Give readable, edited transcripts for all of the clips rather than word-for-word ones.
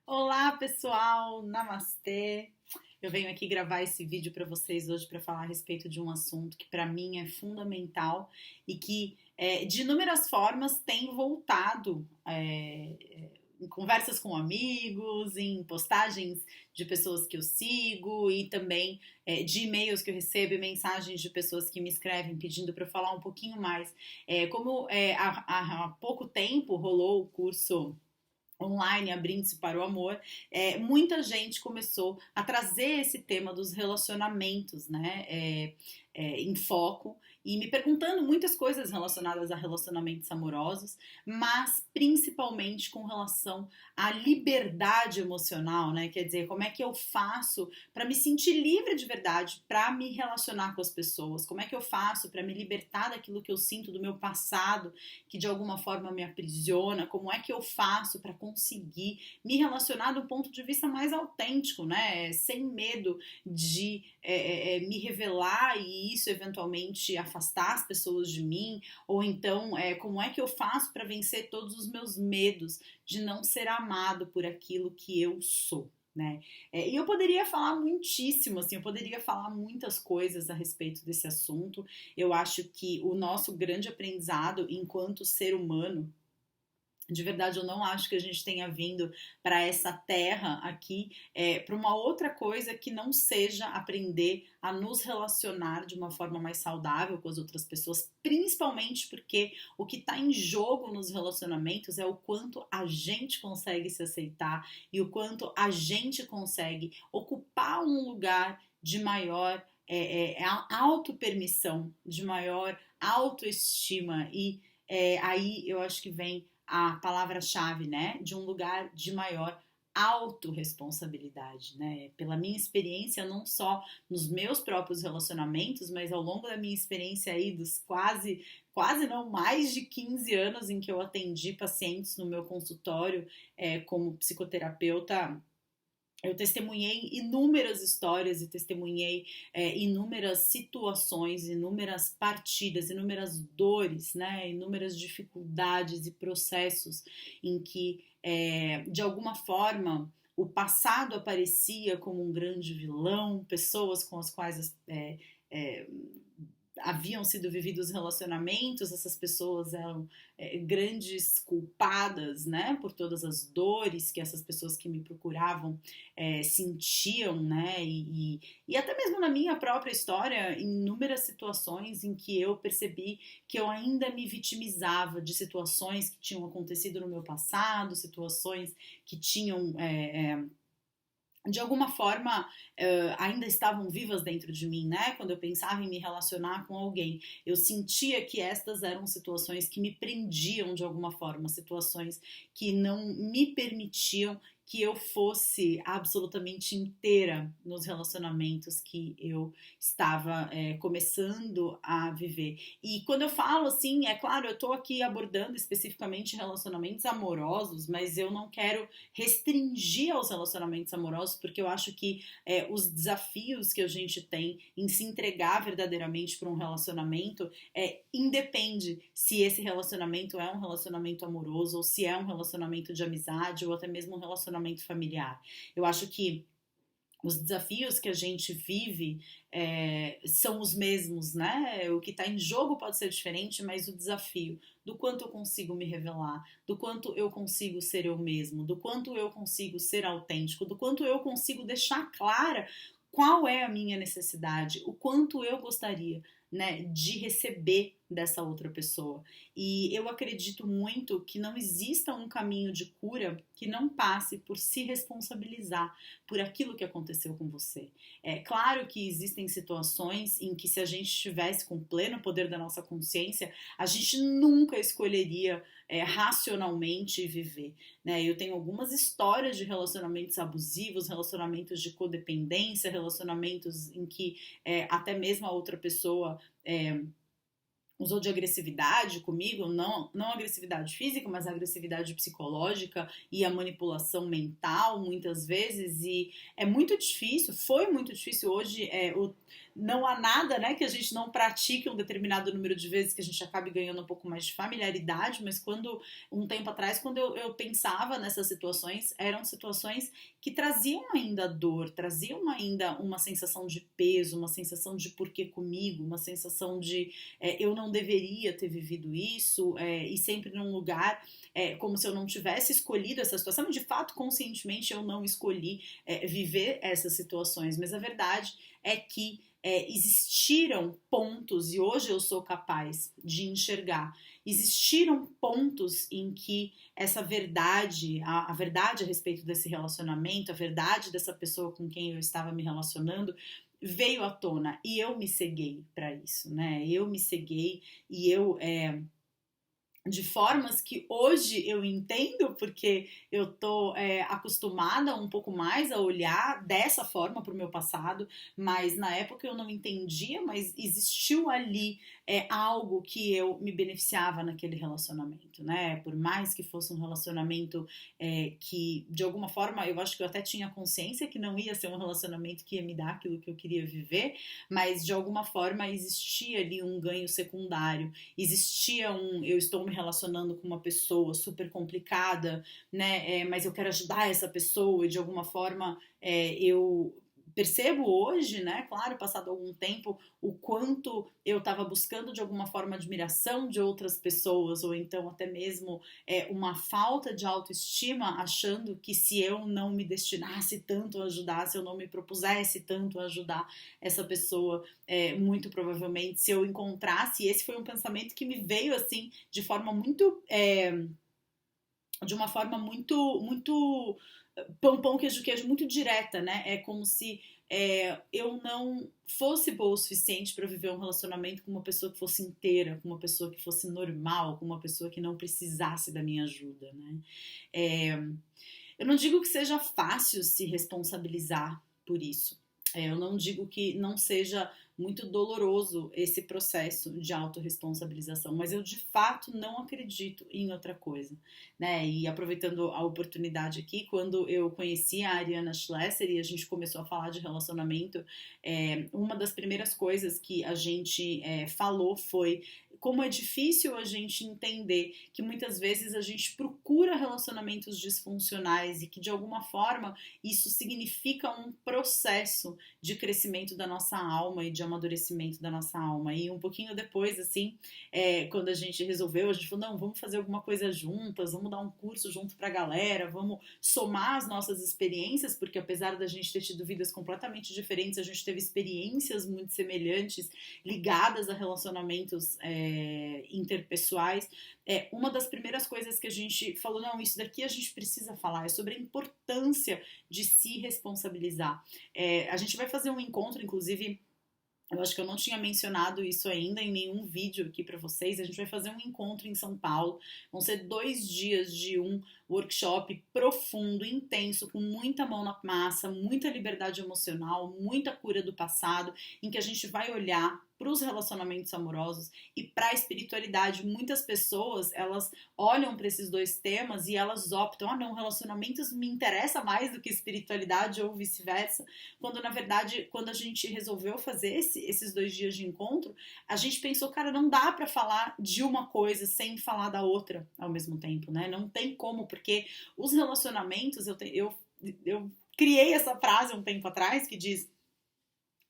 Olá, pessoal! Namastê! Eu venho aqui gravar esse vídeo para vocês hoje para falar a respeito de um assunto que para mim é fundamental e que de inúmeras formas tem voltado em conversas com amigos, em postagens de pessoas que eu sigo e também de e-mails que eu recebo e mensagens de pessoas que me escrevem pedindo para eu falar um pouquinho mais. Há pouco tempo rolou o curso online, abrindo-se para o amor, muita gente começou a trazer esse tema dos relacionamentos, né, em foco e me perguntando muitas coisas relacionadas a relacionamentos amorosos, mas principalmente com relação à liberdade emocional, né? Quer dizer, como é que eu faço para me sentir livre de verdade, para me relacionar com as pessoas? Como é que eu faço para me libertar daquilo que eu sinto do meu passado, que de alguma forma me aprisiona? Como é que eu faço para conseguir me relacionar do ponto de vista mais autêntico, né? Sem medo de me revelar e isso eventualmente afastar as pessoas de mim, ou então como é que eu faço para vencer todos os meus medos de não ser amado por aquilo que eu sou. Né? E eu poderia falar muitíssimo, assim, eu poderia falar muitas coisas a respeito desse assunto. Eu acho que o nosso grande aprendizado enquanto ser humano, de verdade, eu não acho que a gente tenha vindo para essa terra aqui para uma outra coisa que não seja aprender a nos relacionar de uma forma mais saudável com as outras pessoas, principalmente porque o que está em jogo nos relacionamentos é o quanto a gente consegue se aceitar e o quanto a gente consegue ocupar um lugar de maior autopermissão, de maior autoestima e aí eu acho que vem a palavra-chave, né, de um lugar de maior autorresponsabilidade, né? Pela minha experiência, não só nos meus próprios relacionamentos, mas ao longo da minha experiência aí dos quase não mais de 15 anos em que eu atendi pacientes no meu consultório como psicoterapeuta. Eu testemunhei inúmeras histórias e testemunhei inúmeras situações, inúmeras partidas, inúmeras dores, né? Inúmeras dificuldades e processos em que, de alguma forma, o passado aparecia como um grande vilão, pessoas com as quais é, haviam sido vividos relacionamentos, essas pessoas eram grandes culpadas, né, por todas as dores que essas pessoas que me procuravam sentiam, né, e até mesmo na minha própria história, inúmeras situações em que eu percebi que eu ainda me vitimizava de situações que tinham acontecido no meu passado, situações que tinham de alguma forma ainda estavam vivas dentro de mim, né? Quando eu pensava em me relacionar com alguém, eu sentia que estas eram situações que me prendiam de alguma forma, situações que não me permitiam que eu fosse absolutamente inteira nos relacionamentos que eu estava começando a viver. E quando eu falo assim, é claro, eu estou aqui abordando especificamente relacionamentos amorosos, mas eu não quero restringir aos relacionamentos amorosos, porque eu acho que os desafios que a gente tem em se entregar verdadeiramente para um relacionamento independe se esse relacionamento é um relacionamento amoroso ou se é um relacionamento de amizade ou até mesmo um relacionamento familiar. Eu acho que os desafios que a gente vive são os mesmos, né? O que está em jogo pode ser diferente, mas o desafio do quanto eu consigo me revelar, do quanto eu consigo ser eu mesmo, do quanto eu consigo ser autêntico, do quanto eu consigo deixar clara qual é a minha necessidade, o quanto eu gostaria, né, de receber dessa outra pessoa. E eu acredito muito que não exista um caminho de cura que não passe por se responsabilizar por aquilo que aconteceu com você. É claro que existem situações em que, se a gente estivesse com pleno poder da nossa consciência, a gente nunca escolheria racionalmente viver. Né? Eu tenho algumas histórias de relacionamentos abusivos, relacionamentos de codependência, relacionamentos em que até mesmo a outra pessoa usou de agressividade comigo, não agressividade física, mas agressividade psicológica e a manipulação mental, muitas vezes, e é muito difícil, foi muito difícil hoje, não há nada, né, que a gente não pratique um determinado número de vezes que a gente acabe ganhando um pouco mais de familiaridade, mas um tempo atrás, quando eu pensava nessas situações, eram situações que traziam ainda dor, traziam ainda uma sensação de peso, uma sensação de porquê comigo, uma sensação de eu não deveria ter vivido isso, e sempre num lugar como se eu não tivesse escolhido essa situação, e de fato, conscientemente, eu não escolhi viver essas situações, mas a verdade é que existiram pontos, e hoje eu sou capaz de enxergar, existiram pontos em que essa verdade, a verdade a respeito desse relacionamento, a verdade dessa pessoa com quem eu estava me relacionando, veio à tona e eu me ceguei para isso, né? Eu me ceguei e eu de formas que hoje eu entendo, porque eu tô acostumada um pouco mais a olhar dessa forma para o meu passado, mas na época eu não entendia, mas existiu ali algo que eu me beneficiava naquele relacionamento, né? Por mais que fosse um relacionamento que, de alguma forma, eu acho que eu até tinha consciência que não ia ser um relacionamento que ia me dar aquilo que eu queria viver, mas de alguma forma existia ali um ganho secundário, existia eu estou me relacionando com uma pessoa super complicada, né? Mas eu quero ajudar essa pessoa e de alguma forma eu percebo hoje, né, claro, passado algum tempo, o quanto eu estava buscando de alguma forma admiração de outras pessoas, ou então até mesmo uma falta de autoestima, achando que se eu não me destinasse tanto a ajudar, se eu não me propusesse tanto a ajudar essa pessoa, muito provavelmente, se eu encontrasse, esse foi um pensamento que me veio assim, de forma muito. De uma forma muito pão, queijo, queijo, muito direta, né? É como se eu não fosse boa o suficiente para viver um relacionamento com uma pessoa que fosse inteira, com uma pessoa que fosse normal, com uma pessoa que não precisasse da minha ajuda, né? É, eu não digo que seja fácil se responsabilizar por isso. Eu não digo que não seja muito doloroso esse processo de autorresponsabilização, mas eu de fato não acredito em outra coisa, né? E aproveitando a oportunidade aqui, quando eu conheci a Ariana Schlesser e a gente começou a falar de relacionamento, uma das primeiras coisas que a gente falou foi como é difícil a gente entender que muitas vezes a gente procura relacionamentos disfuncionais e que de alguma forma isso significa um processo de crescimento da nossa alma e de amadurecimento da nossa alma. E um pouquinho depois, assim, quando a gente resolveu, a gente falou, não, vamos fazer alguma coisa juntas, vamos dar um curso junto pra galera, vamos somar as nossas experiências, porque apesar da gente ter tido vidas completamente diferentes, a gente teve experiências muito semelhantes, ligadas a relacionamentos interpessoais. Uma das primeiras coisas que a gente falou, não, isso daqui a gente precisa falar, é sobre a importância de se responsabilizar. A gente vai fazer um encontro, inclusive, eu acho que eu não tinha mencionado isso ainda em nenhum vídeo aqui para vocês. A gente vai fazer um encontro em São Paulo. Vão ser 2 dias de um workshop profundo, intenso, com muita mão na massa, muita liberdade emocional, muita cura do passado, em que a gente vai olhar para os relacionamentos amorosos e para a espiritualidade. Muitas pessoas, elas olham para esses dois temas e elas optam, não, relacionamentos me interessa mais do que espiritualidade ou vice-versa, quando na verdade, quando a gente resolveu fazer esses 2 dias de encontro, a gente pensou, cara, não dá para falar de uma coisa sem falar da outra ao mesmo tempo, né? Não tem como, porque os relacionamentos, eu criei essa frase um tempo atrás que diz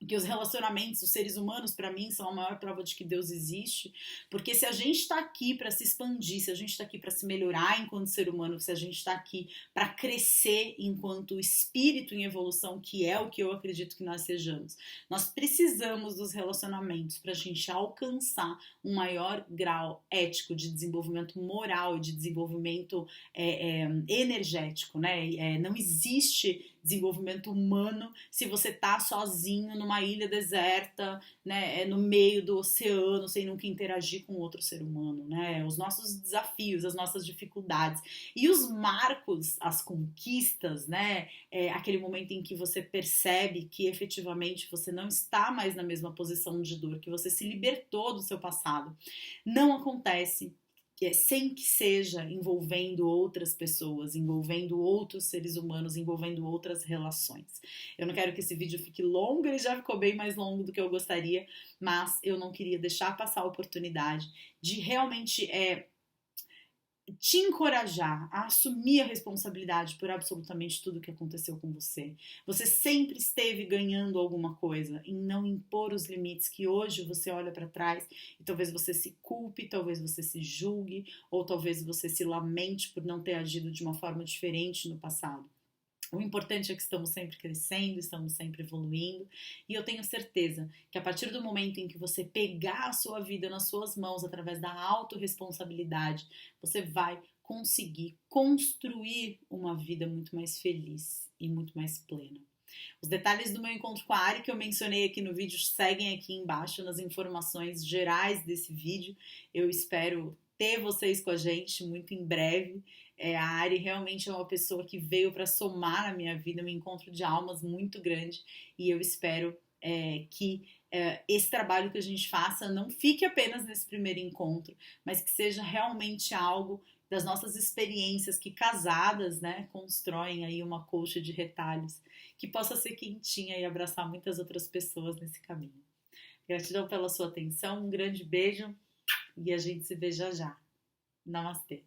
que os relacionamentos, os seres humanos, para mim, são a maior prova de que Deus existe, porque se a gente está aqui para se expandir, se a gente está aqui para se melhorar enquanto ser humano, se a gente está aqui para crescer enquanto espírito em evolução, que é o que eu acredito que nós sejamos, nós precisamos dos relacionamentos para a gente alcançar um maior grau ético de desenvolvimento moral, de desenvolvimento energético, né? Não existe desenvolvimento humano se você tá sozinho numa ilha deserta, né, no meio do oceano, sem nunca interagir com outro ser humano, né? Os nossos desafios, as nossas dificuldades e os marcos, as conquistas, né? Aquele momento em que você percebe que efetivamente você não está mais na mesma posição de dor, que você se libertou do seu passado, não acontece sem que seja envolvendo outras pessoas, envolvendo outros seres humanos, envolvendo outras relações. Eu não quero que esse vídeo fique longo, ele já ficou bem mais longo do que eu gostaria, mas eu não queria deixar passar a oportunidade de realmente te encorajar a assumir a responsabilidade por absolutamente tudo que aconteceu com você. Você sempre esteve ganhando alguma coisa em não impor os limites que hoje você olha para trás e talvez você se culpe, talvez você se julgue ou talvez você se lamente por não ter agido de uma forma diferente no passado. O importante é que estamos sempre crescendo, estamos sempre evoluindo, e eu tenho certeza que a partir do momento em que você pegar a sua vida nas suas mãos através da autorresponsabilidade, você vai conseguir construir uma vida muito mais feliz e muito mais plena. Os detalhes do meu encontro com a Ari que eu mencionei aqui no vídeo seguem aqui embaixo nas informações gerais desse vídeo. Eu espero ter vocês com a gente muito em breve. A Ari realmente é uma pessoa que veio para somar na minha vida, um encontro de almas muito grande, e eu espero que esse trabalho que a gente faça não fique apenas nesse primeiro encontro, mas que seja realmente algo das nossas experiências que casadas, né, constroem aí uma colcha de retalhos que possa ser quentinha e abraçar muitas outras pessoas nesse caminho. Gratidão pela sua atenção, um grande beijo e a gente se vê já já. Namastê!